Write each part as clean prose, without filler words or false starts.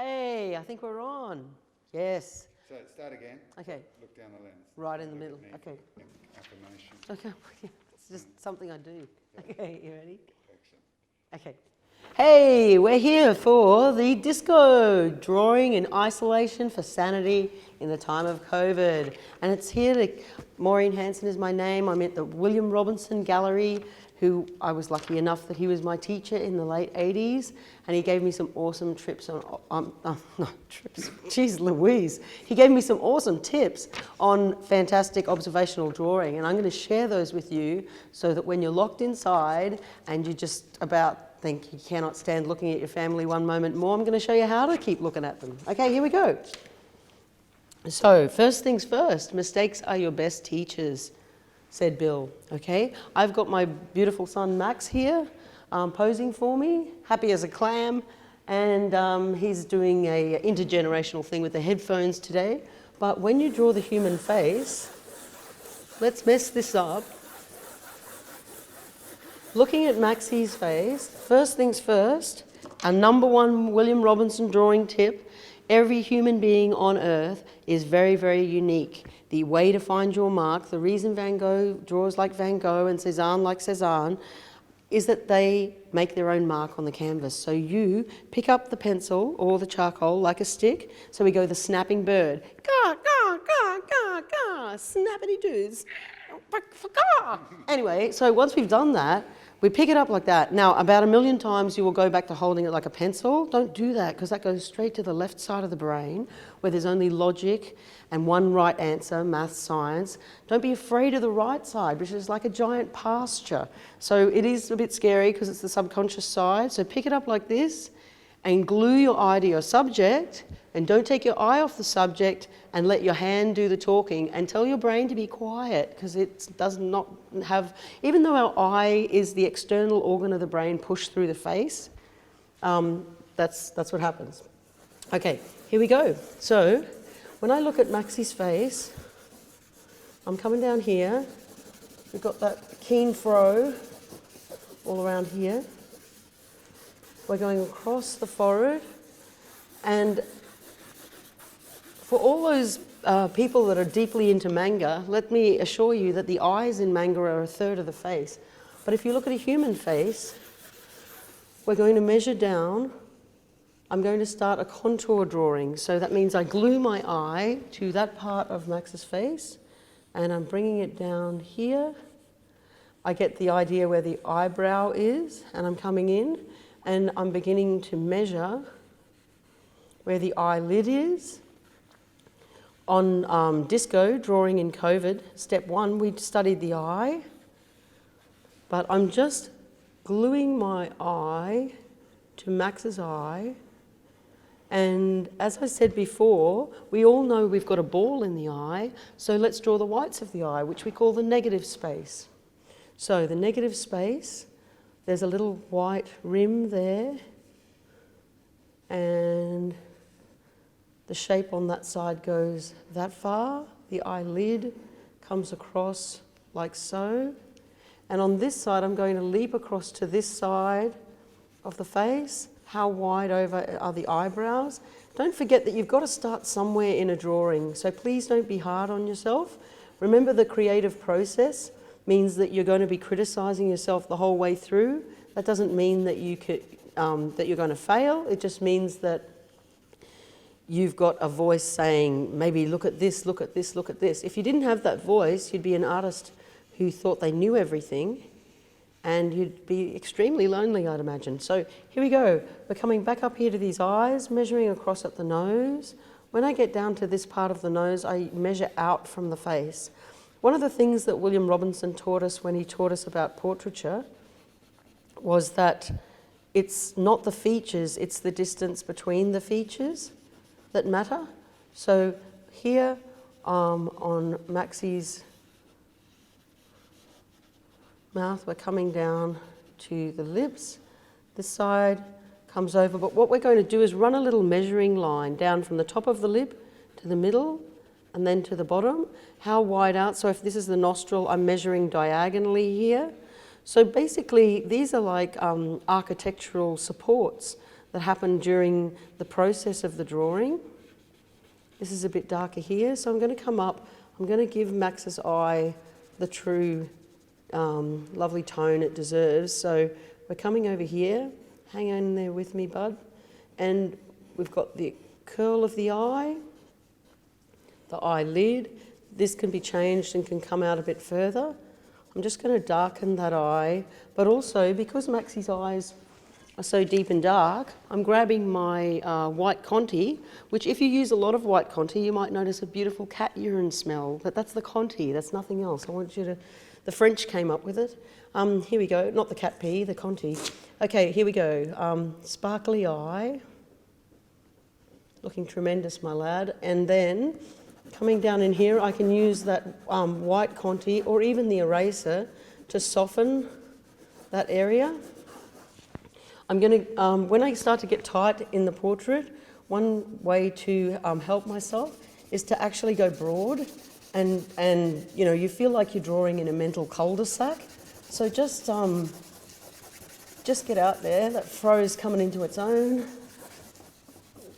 Hey, I think we're on. Yes. So start again. Okay. Look down the lens. Right in the Look middle. at me. Okay. Affirmation. Okay. It's just something I do. Okay, you ready? Action. Okay. Hey, we're here for the disco, drawing in isolation for sanity in the time of COVID. And it's here to, Maureen Hanson is my name. I'm at the William Robinson Gallery, who I was lucky enough that he was my teacher in the late 80s. And he gave me some awesome trips on, trips, geez Louise. He gave me some awesome tips on fantastic observational drawing. And I'm going to share those with you so that when you're locked inside and you just about think you cannot stand looking at your family one moment more, I'm going to show you how to keep looking at them. Okay, here we go. So, first things first, mistakes are your best teachers, said Bill. Okay, I've got my beautiful son Max here posing for me, happy as a clam, and he's doing a intergenerational thing with the headphones today. But when you draw the human face, let's mess this up. Looking at Maxie's face, first things first, our number one William Robinson drawing tip, every human being on earth is very, very unique. The way to find your mark, the reason Van Gogh draws like Van Gogh and Cézanne like Cézanne, is that they make their own mark on the canvas. So you pick up the pencil or the charcoal like a stick. So we go the snapping bird. Gah, gah, gah, gah, gah, snappity doos. Anyway, so once we've done that, we pick it up like that. Now, about 1,000,000 times you will go back to holding it like a pencil. Don't do that, because that goes straight to the left side of the brain, where there's only logic and one right answer, math, science. Don't be afraid of the right side, which is like a giant pasture. So it is a bit scary because it's the subconscious side. So pick it up like this and glue your eye to your subject, and don't take your eye off the subject, and let your hand do the talking, and tell your brain to be quiet, because it does not have, even though our eye is the external organ of the brain pushed through the face, that's what happens. Okay, here we go. So when I look at Maxie's face, I'm coming down here. We've got that keen fro all around here. We're going across the forehead, and for all those people that are deeply into manga, let me assure you that the eyes in manga are a third of the face. But if you look at a human face, we're going to measure down. I'm going to start a contour drawing. So that means I glue my eye to that part of Max's face, and I'm bringing it down here. I get the idea where the eyebrow is, and I'm coming in, and I'm beginning to measure where the eyelid is. On disco, drawing in COVID, step 1, we studied the eye, but I'm just gluing my eye to Max's eye. And as I said before, we all know we've got a ball in the eye, so let's draw the whites of the eye, which we call the negative space. So the negative space, there's a little white rim there, and the shape on that side goes that far. The eyelid comes across like so. And on this side, I'm going to leap across to this side of the face. How wide over are the eyebrows? Don't forget that you've got to start somewhere in a drawing, so please don't be hard on yourself. Remember, the creative process means that you're going to be criticizing yourself the whole way through. That doesn't mean that that you're going to fail. It just means that you've got a voice saying, maybe look at this, look at this, look at this. If you didn't have that voice, you'd be an artist who thought they knew everything, and you'd be extremely lonely, I'd imagine. So here we go. We're coming back up here to these eyes, measuring across at the nose. When I get down to this part of the nose, I measure out from the face. One of the things that William Robinson taught us when he taught us about portraiture was that it's not the features, it's the distance between the features that matter. So here on Maxie's mouth, we're coming down to the lips. This side comes over, but what we're going to do is run a little measuring line down from the top of the lip to the middle and then to the bottom. How wide out? So if this is the nostril, I'm measuring diagonally here. So basically, these are like architectural supports that happened during the process of the drawing. This is a bit darker here, so I'm going to come up, I'm going to give Max's eye the true lovely tone it deserves. So we're coming over here, hang in there with me, bud, and we've got the curl of the eye, the eyelid. This can be changed and can come out a bit further. I'm just going to darken that eye, but also because Maxie's eyes are so deep and dark, I'm grabbing my white Conti, which if you use a lot of white Conti, you might notice a beautiful cat urine smell, but that's the Conti, that's nothing else. I want you to, the French came up with it. Here we go, not the cat pee, the Conti. Okay, here we go. Sparkly eye, looking tremendous, my lad. And then coming down in here, I can use that white Conti or even the eraser to soften that area. I'm going to, when I start to get tight in the portrait, one way to help myself is to actually go broad, and you know, you feel like you're drawing in a mental cul-de-sac. So just get out there. That fro is coming into its own.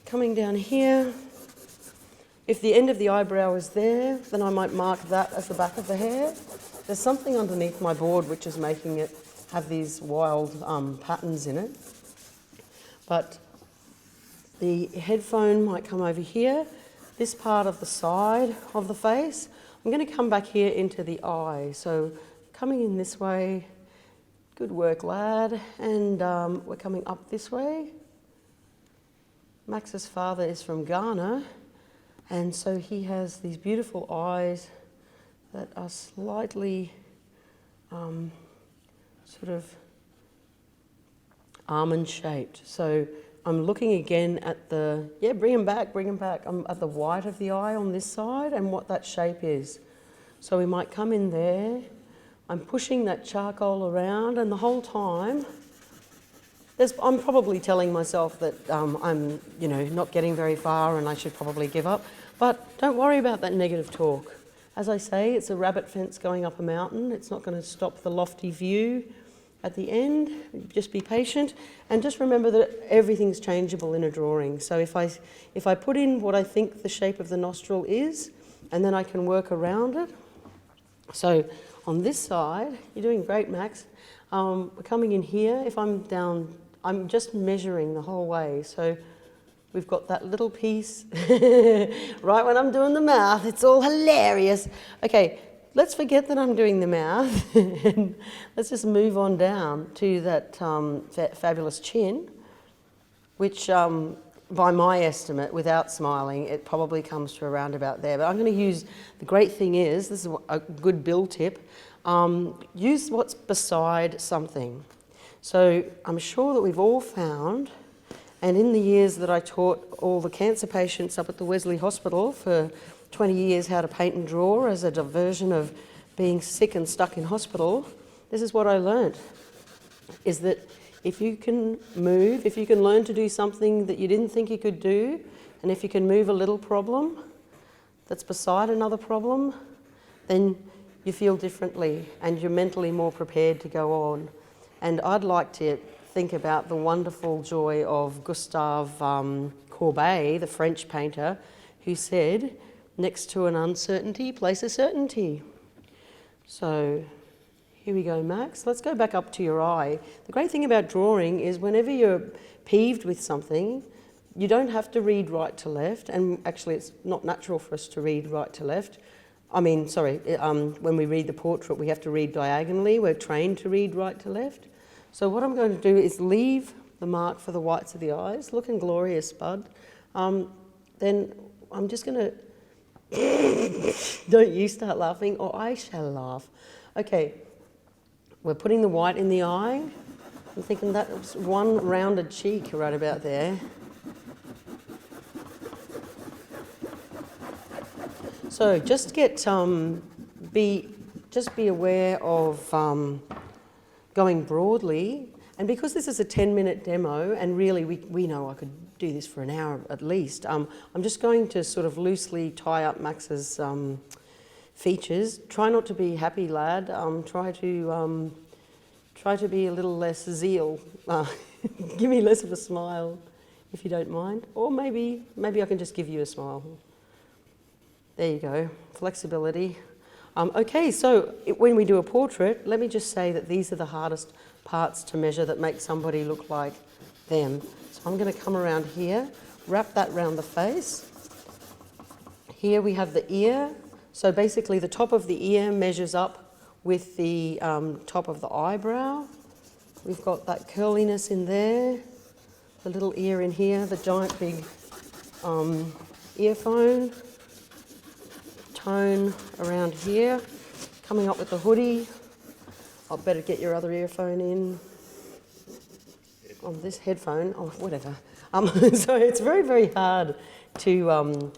Coming down here. If the end of the eyebrow is there, then I might mark that as the back of the hair. There's something underneath my board which is making it have these wild patterns in it. But the headphone might come over here. This part of the side of the face, I'm going to come back here into the eye. So coming in this way, good work, lad. And we're coming up this way. Max's father is from Ghana, and so he has these beautiful eyes that are slightly sort of almond shaped. So I'm looking again at the, yeah, bring them back. I'm at the white of the eye on this side and what that shape is. So we might come in there. I'm pushing that charcoal around, and the whole time, I'm probably telling myself that I'm, you know, not getting very far and I should probably give up. But don't worry about that negative talk. As I say, it's a rabbit fence going up a mountain. It's not going to stop the lofty view at the end. Just be patient, and just remember that everything's changeable in a drawing. So if I put in what I think the shape of the nostril is, and then I can work around it. So on this side, you're doing great, Max. We're coming in here. If I'm down, I'm just measuring the whole way. So we've got that little piece right when I'm doing the mouth. It's all hilarious. Okay, let's forget that I'm doing the mouth and let's just move on down to that fabulous chin, which by my estimate, without smiling, it probably comes to around about there. But I'm going to use, the great thing is, this is a good bill tip, use what's beside something. So I'm sure that we've all found, and in the years that I taught all the cancer patients up at the Wesley Hospital for 20 years how to paint and draw as a diversion of being sick and stuck in hospital, this is what I learnt, is that if you can move, if you can learn to do something that you didn't think you could do, and if you can move a little problem that's beside another problem, then you feel differently and you're mentally more prepared to go on. And I'd like to think about the wonderful joy of Gustave Courbet, the French painter, who said, next to an uncertainty, place a certainty. So here we go, Max. Let's go back up to your eye. The great thing about drawing is whenever you're peeved with something, you don't have to read right to left, and actually it's not natural for us to read right to left. When we read the portrait, we have to read diagonally. We're trained to read right to left. So what I'm going to do is leave the mark for the whites of the eyes. Looking glorious, bud. Then I'm just going to... Don't you start laughing, or I shall laugh. Okay, we're putting the white in the eye. I'm thinking that was one rounded cheek right about there. So just get be aware of going broadly, and because this is a 10-minute demo, and really we know I could do this for an hour at least, I'm just going to sort of loosely tie up Max's features. Try not to be happy, lad. Try to be a little less zeal Give me less of a smile, if you don't mind. Or maybe I can just give you a smile. There you go, flexibility. Okay, so when we do a portrait, let me just say that these are the hardest parts to measure that make somebody look like them. So I'm going to come around here, wrap that around the face. Here we have the ear. So basically the top of the ear measures up with the top of the eyebrow. We've got that curliness in there, the little ear in here, the giant big earphone, tone around here, coming up with the hoodie. I'll better get your other earphone in. This headphone, whatever. So it's very, very hard to,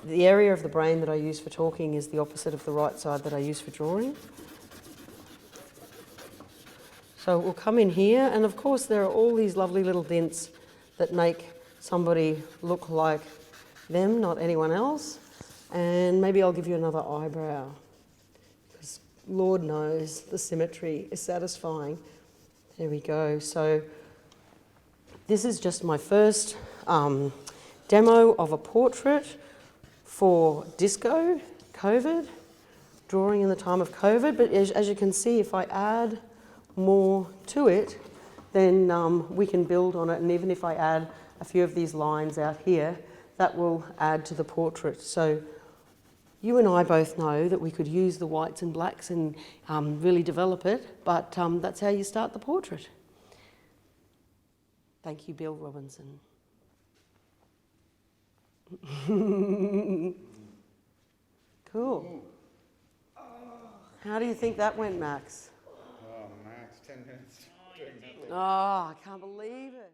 the area of the brain that I use for talking is the opposite of the right side that I use for drawing. So we'll come in here, and of course there are all these lovely little dents that make somebody look like them, not anyone else. And maybe I'll give you another eyebrow, because Lord knows the symmetry is satisfying. There we go. So this is just my first demo of a portrait for disco, COVID, drawing in the time of COVID. But as you can see, if I add more to it, then we can build on it. And even if I add a few of these lines out here, that will add to the portrait. So you and I both know that we could use the whites and blacks and really develop it, but that's how you start the portrait. Thank you, Bill Robinson. Cool. How do you think that went, Max? Oh, Max, 10 minutes doing nothing. Oh, I can't believe it.